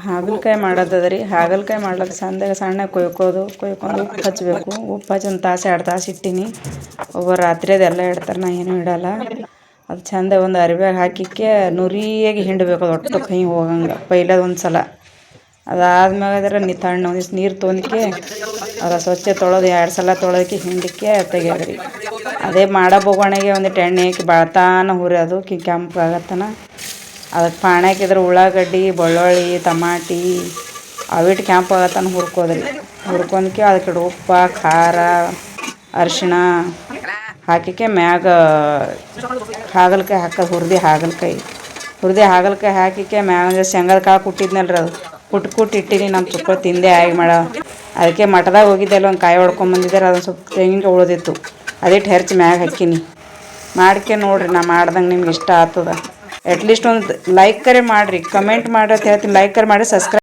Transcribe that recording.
ಹಾಗಲಕಾಯಿ ಮಾಡೋದದ್ರಿ. ಹಾಗಲಕಾಯಿ ಮಾಡ್ಲಿಕ್ಕೆ ಸಣ್ಣ ಕೊಯ್ಕೊಂಡು ಉಪ್ಪು ಹಚ್ಚಬೇಕು. ಉಪ್ಪು ಹಚ್ಚಿ ಒಂದು ತಾಸು 2 ತಾಸು ಇಟ್ಟೀನಿ. ಒಬ್ಬರು ರಾತ್ರಿ ಅದೆಲ್ಲ ಇಡ್ತಾರೆ, ನಾ ಏನೂ ಇಡಲ್ಲ. ಅದು ಚಂದ ಒಂದು ಅರಿವ್ಯಾಗ ಹಾಕಿಕ್ಕೆ ನುರಿಯಾಗಿ ಹಿಂಡಬೇಕು, ಅದು ಒಟ್ಟು ಕೈ ಹೋಗಂಗೆ ಪೈಲದ ಒಂದು ಸಲ. ಅದಾದ್ಮೇಲೆ ಅದರ ತಣ್ಣ ಒಂದಿಷ್ಟು ನೀರು ತೊಗೊಂಡಿಕ್ಕೆ ಅದು ಸ್ವಚ್ಛ ತೊಳೆದು 2 ಸಲ ತೊಳೆದಕ್ಕೆ ಹಿಂಡಕ್ಕೆ ತೆಗಿಯೋದ್ರಿ. ಅದೇ ಮಾಡೋ ಬೋಗಣೆಗೆ ಒಂದಿಟ್ಟು ಎಣ್ಣೆ ಹಾಕಿ ಬೆಳ್ತಾನ ಹುರಿಯೋದು ಕೆಂಪು ಆಗತ್ತನ. ಅದಕ್ಕೆ ಪಾಣೆ ಹಾಕಿದ್ರೆ ಉಳ್ಳಾಗಡ್ಡಿ, ಬೆಳ್ಳುಳ್ಳಿ, ಟಮಾಟಿ ಅವಿಟ್ಟು ಕೆಂಪು ಆಗತ್ತನ ಹುರ್ಕೋದ್ರಿ. ಹುರ್ಕೊಂಡ್ಕೆ ಅದಕ್ಕೆ ಉಪ್ಪು, ಖಾರ, ಅರಿಶಿಣ ಹಾಕಿಕ್ಕೆ ಮ್ಯಾಗ ಹಾಗಲಕಾಯಿ ಹಾಕೋದು. ಹುರಿದು ಹಾಗಲಕಾಯಿ ಹಾಕಿಕ್ಕೆ ಮ್ಯಾಗ ಶೇಂಗದ ಕಾಳು ಕುಟ್ಟಿದ್ನಲ್ರಿ, ಅದು ಕುಟ್ಟು ಇಟ್ಟೀನಿ. ನಮ್ಮ ತುಪ್ಪ ತಿಂದೆ ಆಗಿ ಮಾಡೋ ಅದಕ್ಕೆ ಮಠದಾಗ ಹೋಗಿದ್ದೆಲ್ಲ ಒಂದು ಕಾಯಿ ಹೊಡ್ಕೊಂಬಂದಿದ್ದಾರೆ. ಅದೊಂದು ಸ್ವಲ್ಪ ತೆಂಗಿನಕಾಯಿ ಉಳಿದಿತ್ತು, ಅದಿಟ್ಟು ಹೆರ್ಚಿ ಮ್ಯಾಗ ಹಾಕೀನಿ. ಮಾಡ್ಕೆ ನೋಡಿರಿ, ನಾ ಮಾಡ್ದಂಗೆ ನಿಮ್ಗೆ ಇಷ್ಟ ಆಗ್ತದ. ಅಟ್ಲೀಸ್ಟ್ ಒಂದು ಲೈಕ್ ಕರೆ ಮಾಡಿರಿ, ಕಮೆಂಟ್ ಮಾಡ್ರಿ ಅಂತ ಹೇಳ್ತೀನಿ. ಲೈಕ್ ಕರೆ ಮಾಡಿ, ಸಬ್ಸ್ಕ್ರೈಬ್